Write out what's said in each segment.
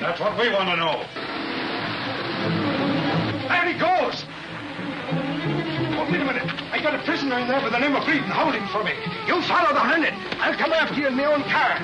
That's what we want to know. There he goes! Oh, wait a minute. I got a prisoner in there by the name of Breeden. Hold him for me. You follow the Hornet. I'll come after you in my own car.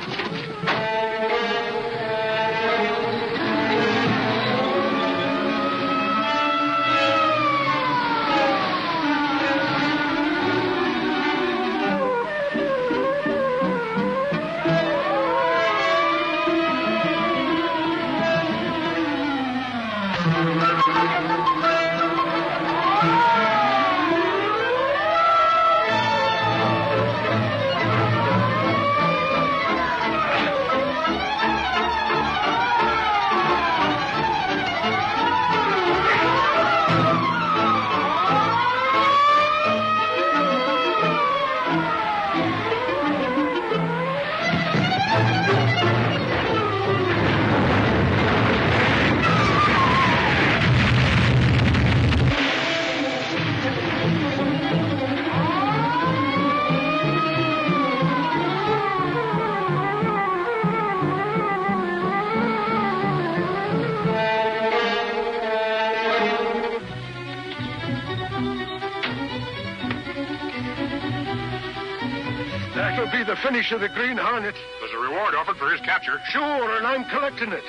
Finish of the Green Hornet. There's a reward offered for his capture. Sure, and I'm collecting it.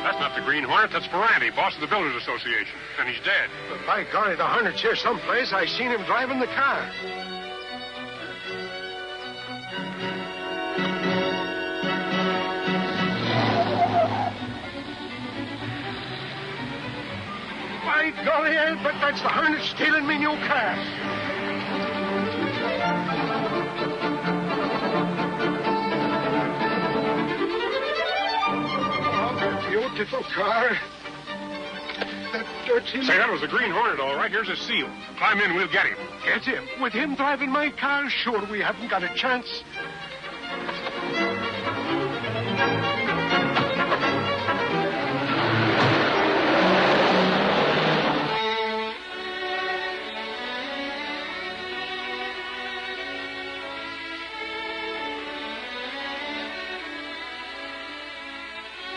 That's not the Green Hornet. That's Ferranti, boss of the Builders Association. And he's dead. But by golly, the Hornet's here someplace. I seen him driving the car. By golly, I'll bet that's the Hornet stealing me new car. Beautiful car. That dirty... Say, that was the Green Hornet, all right. Here's his seal. Climb in, we'll get him. Get him? With him driving my car? Sure, we haven't got a chance.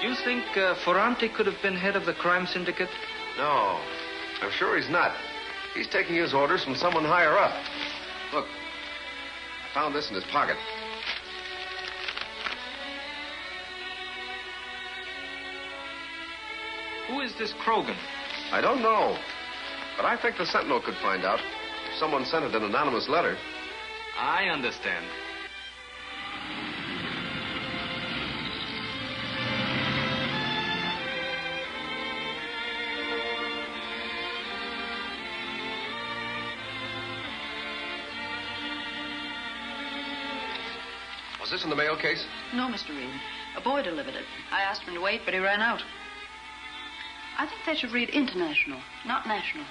You think Ferranti could have been head of the crime syndicate? No, I'm sure he's not. He's taking his orders from someone higher up. Look, I found this in his pocket. Who is this Krogan? I don't know, but I think the Sentinel could find out. Someone sent it an anonymous letter. I understand. Was this in the mail case? No, Mr. Reed. A boy delivered it. I asked him to wait, but he ran out. I think they should read international, not national.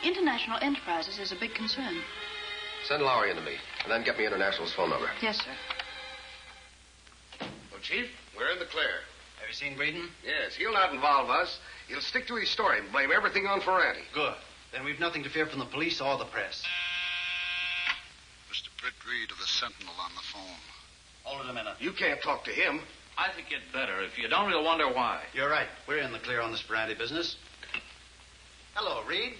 International enterprises is a big concern. Send Lowry into me, and then get me International's phone number. Yes, sir. Well, Chief, we're in the clear. Have you seen Breeden? Yes, he'll not involve us. He'll stick to his story and blame everything on Ferranti. Good. Then we've nothing to fear from the police or the press. Mr. Britt Reed of the Sentinel on the phone. Hold it a minute. You can't talk to him. I think you'd better. If you don't, he'll wonder why. You're right. We're in the clear on this Ferranti business. Hello, Reed.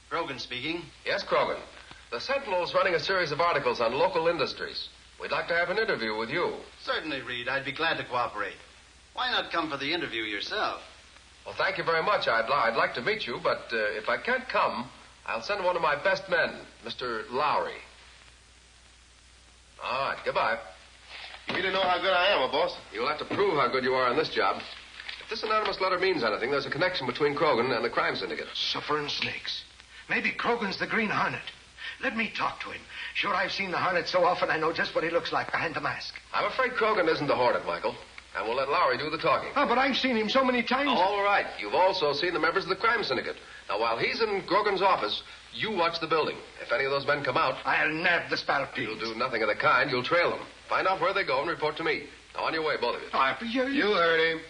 Krogan speaking. Yes, Krogan. The Sentinel's running a series of articles on local industries. We'd like to have an interview with you. Certainly, Reed. I'd be glad to cooperate. Why not come for the interview yourself? Well, thank you very much. I'd like to meet you, but if I can't come, I'll send one of my best men, Mr. Lowry. All right, goodbye. You need to know how good I am, boss. You'll have to prove how good you are in this job. If this anonymous letter means anything, there's a connection between Krogan and the crime syndicate. Suffering snakes. Maybe Krogan's the Green Hornet. Let me talk to him. Sure, I've seen the Hornet so often I know just what he looks like behind the mask. I'm afraid Krogan isn't the Hornet, Michael. And we'll let Lowry do the talking. Oh, but I've seen him so many times. All right. You've also seen the members of the crime syndicate. Now, while he's in Krogan's office, you watch the building. If any of those men come out... I'll nab the spalpeens. You'll do nothing of the kind. You'll trail them. Find out where they go and report to me. Now, on your way, both of you. You heard him.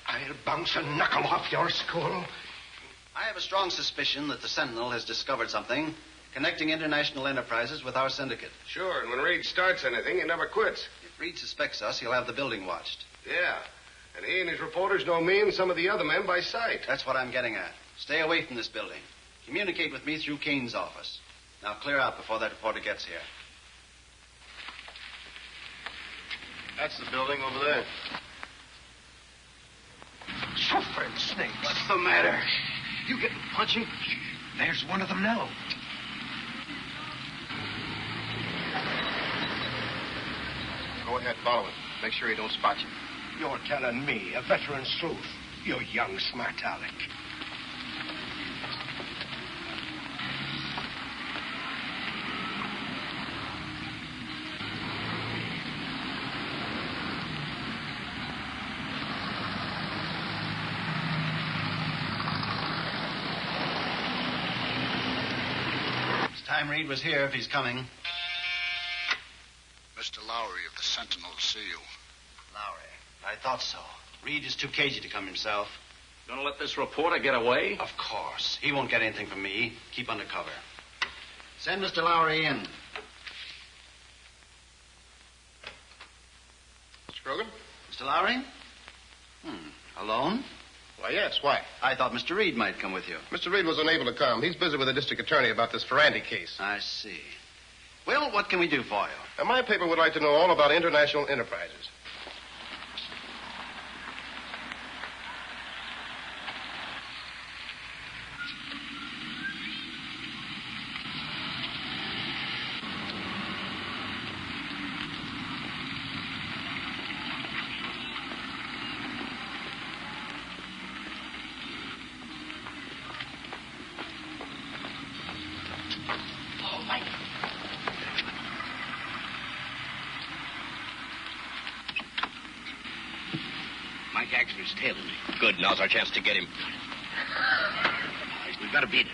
I'll bounce a knuckle off your skull. I have a strong suspicion that the Sentinel has discovered something connecting international enterprises with our syndicate. Sure, and when Reed starts anything, he never quits. If Reed suspects us, he'll have the building watched. Yeah, and he and his reporters know me and some of the other men by sight. That's what I'm getting at. Stay away from this building. Communicate with me through Kane's office. Now clear out before that reporter gets here. That's the building over there. Suffering snakes. What's the matter? You getting punchy? There's one of them now. Go ahead, follow him. Make sure he don't spot you. You're telling me, a veteran sleuth, you young smart aleck. Time Reed was here if he's coming. Mr. Lowry of the Sentinel to see you. Lowry. I thought so. Reed is too cagey to come himself. Gonna let this reporter get away? Of course. He won't get anything from me. Keep under cover. Send Mr. Lowry in. Mr. Krogan? Mr. Lowry? Alone? Why, yes. Why? I thought Mr. Reed might come with you. Mr. Reed was unable to come. He's busy with the district attorney about this Ferranti case. I see. Well, what can we do for you? Now, my paper would like to know all about international enterprises. MacIsaac's tailing me. Good. Now's our chance to get him. We've got to beat it.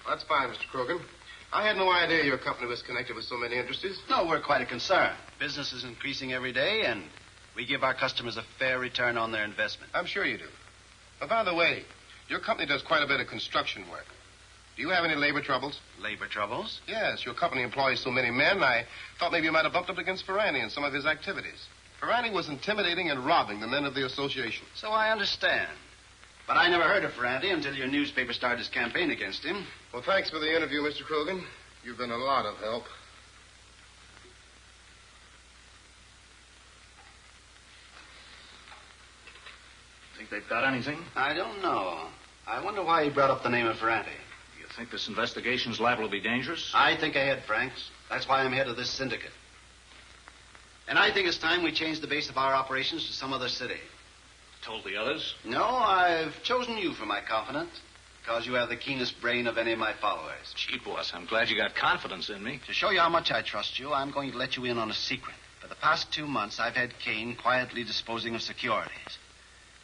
That's fine, Mr. Krogan. I had no idea your company was connected with so many industries. No, we're quite a concern. Business is increasing every day, and we give our customers a fair return on their investment. I'm sure you do. But by the way, your company does quite a bit of construction work. Do you have any labor troubles? Labor troubles? Yes, your company employs so many men, I thought maybe you might have bumped up against Ferranti in some of his activities. Ferranti was intimidating and robbing the men of the association. So I understand. But I never heard of Ferranti until your newspaper started his campaign against him. Well, thanks for the interview, Mr. Krogan. You've been a lot of help. Think they've got anything? I don't know. I wonder why he brought up the name of Ferranti. You think this investigation's liable to be dangerous? I think ahead, Franks. That's why I'm head of this syndicate. And I think it's time we change the base of our operations to some other city. Told the others? No, I've chosen you for my confidant because you have the keenest brain of any of my followers. Gee, boss, I'm glad you got confidence in me. To show you how much I trust you, I'm going to let you in on a secret. For the past 2 months, I've had Kane quietly disposing of securities.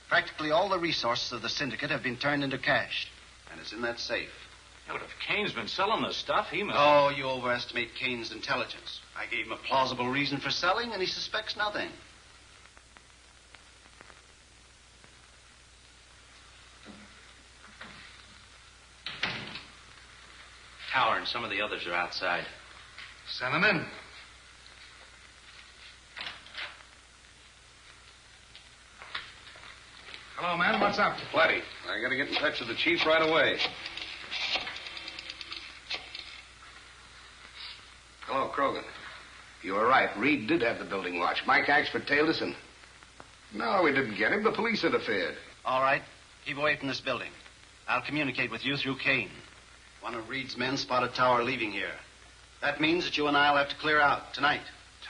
Practically all the resources of the syndicate have been turned into cash, and it's in that safe. Yeah, but if Kane's been selling this stuff, he must... Oh, you overestimate Kane's intelligence. I gave him a plausible reason for selling, and he suspects nothing. Tower and some of the others are outside. Send them in. Hello, man. What's up? Plenty. I gotta get in touch with the chief right away. Hello, Krogan. You were right. Reed did have the building watched. Mike Axford tailed us and... No, we didn't get him. The police interfered. All right. Keep away from this building. I'll communicate with you through Kane. One of Reed's men spotted Tower leaving here. That means that you and I'll have to clear out tonight.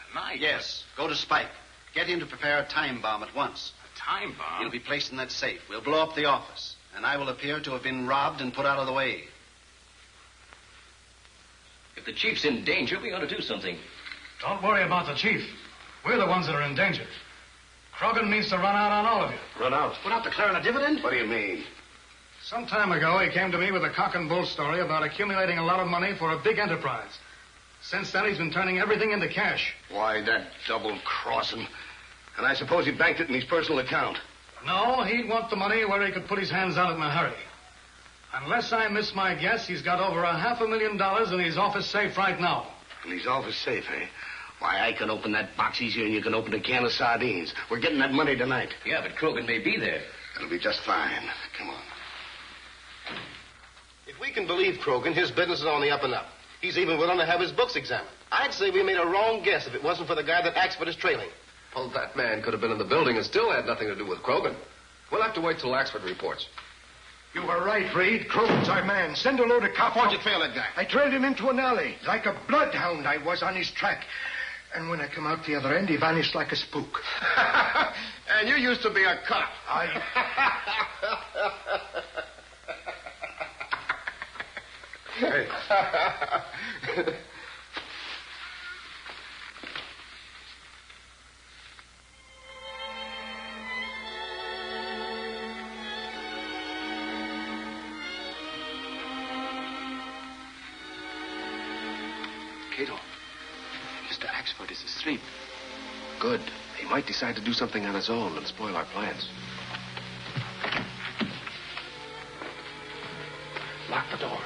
Tonight? Yes. Go to Spike. Get him to prepare a time bomb at once. A time bomb? He'll be placed in that safe. We'll blow up the office, and I will appear to have been robbed and put out of the way. If the chief's in danger, we ought to do something. Don't worry about the chief. We're the ones that are in danger. Krogan means to run out on all of you. Run out? Without declaring a dividend? What do you mean? Some time ago, he came to me with a cock and bull story about accumulating a lot of money for a big enterprise. Since then, he's been turning everything into cash. Why, that double-crossing. And I suppose he banked it in his personal account. No, he'd want the money where he could put his hands on it in a hurry. Unless I miss my guess, he's got over $500,000 in his office safe right now. In his office safe, eh? Why, I can open that box easier than you can open a can of sardines. We're getting that money tonight. Yeah, but Krogan may be there. It'll be just fine. Come on. If we can believe Krogan, his business is on the up and up. He's even willing to have his books examined. I'd say we made a wrong guess if it wasn't for the guy that Axford is trailing. Well, that man could have been in the building and still had nothing to do with Krogan. We'll have to wait till Axford reports. You were right, Reed. Krogan's our man. Send a load of cop. Why'd you trail that guy? I trailed him into an alley. Like a bloodhound, I was on his track. And when I come out the other end, he vanished like a spook. And you used to be a cop. Hey. Cato, Mr. Axford is asleep. Good. He might decide to do something on his own and spoil our plans. Lock the door.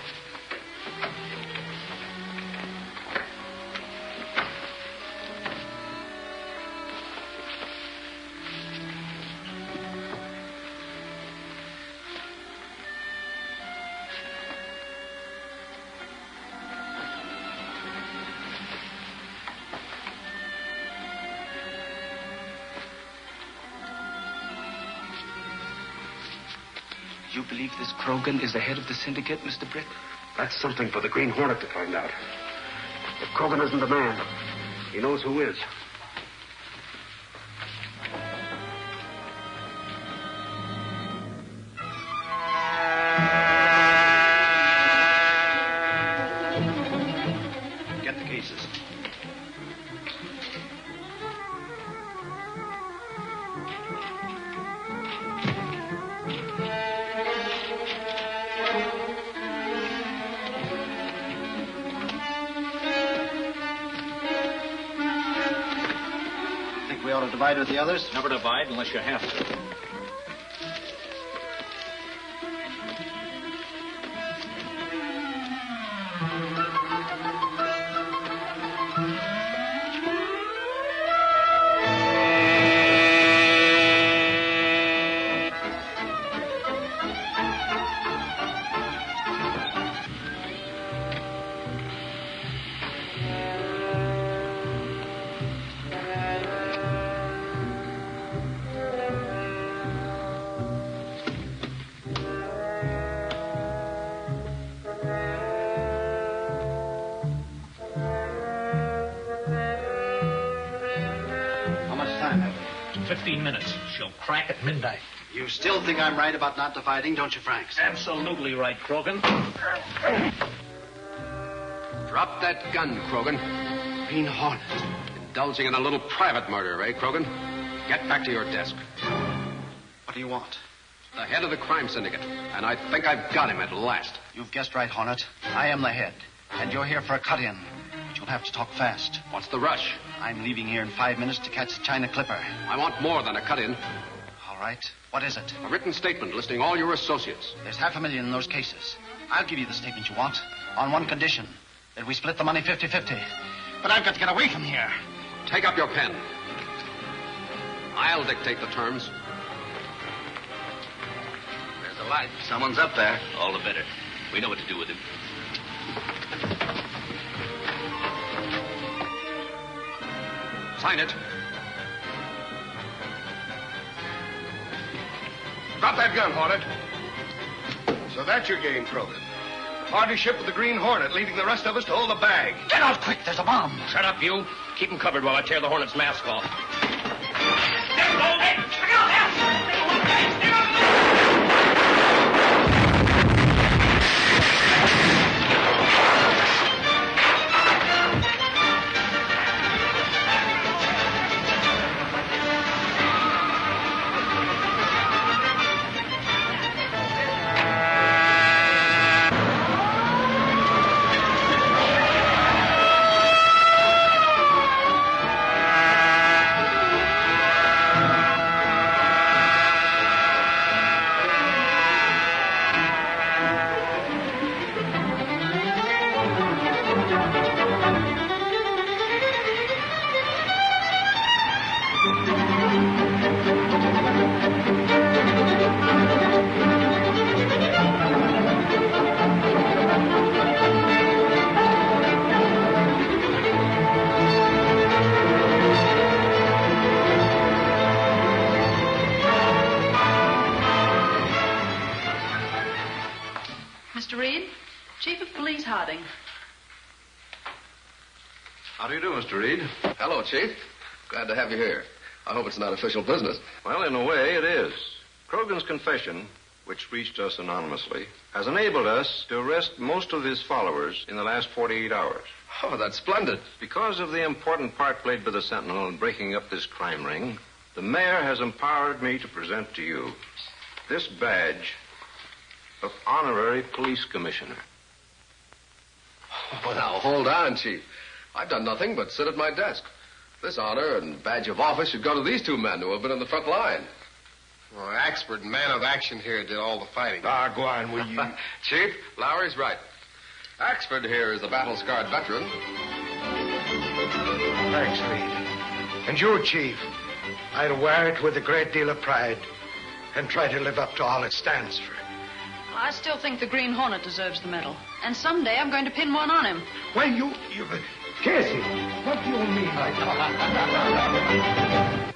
You believe this Krogan is the head of the Syndicate, Mr. Britt? That's something for the Green Hornet to find out. If Krogan isn't the man, he knows who is. Get the cases. We ought to divide with the others? Never divide unless you have to. How much time have we? 15 minutes. She'll crack at midnight. You still think I'm right about not dividing, don't you, Franks? Absolutely right, Krogan. Drop that gun, Krogan. Green Hornet. Indulging in a little private murder, eh, Krogan? Get back to your desk. What do you want? The head of the crime syndicate. And I think I've got him at last. You've guessed right, Hornet. I am the head. And you're here for a cut-in. But you'll have to talk fast. What's the rush? I'm leaving here in 5 minutes to catch the China Clipper. I want more than a cut-in. All right. What is it? A written statement listing all your associates. There's $500,000 in those cases. I'll give you the statement you want. On one condition. That we split the money 50-50. But I've got to get away from here. Take up your pen. I'll dictate the terms. There's a light. Someone's up there. All the better. We know what to do with him. Sign it. Drop that gun, Hornet. So that's your game, Krogan. Partnership with the Green Hornet, leaving the rest of us to hold the bag. Get out quick. There's a bomb. Shut up, you. Keep him covered while I tear the Hornet's mask off. Mr. Reed, Chief of Police Harding. How do you do, Mr. Reed? Hello, Chief. Glad to have you here. I hope it's not official business. Well, in a way, it is. Krogan's confession, which reached us anonymously, has enabled us to arrest most of his followers in the last 48 hours. Oh, that's splendid. Because of the important part played by the Sentinel in breaking up this crime ring, the mayor has empowered me to present to you this badge of honorary police commissioner. Oh, now, hold on, Chief. I've done nothing but sit at my desk. This honor and badge of office should go to these two men who have been in the front line. Well, expert man of action here did all the fighting. Ah, go on, will you? Chief, Lowry's right. Axford here is a battle-scarred veteran. Thanks, Reed. And you, Chief, I'll wear it with a great deal of pride and try to live up to all it stands for. I still think the Green Hornet deserves the medal. And someday I'm going to pin one on him. Well, Casey, what do you mean by that?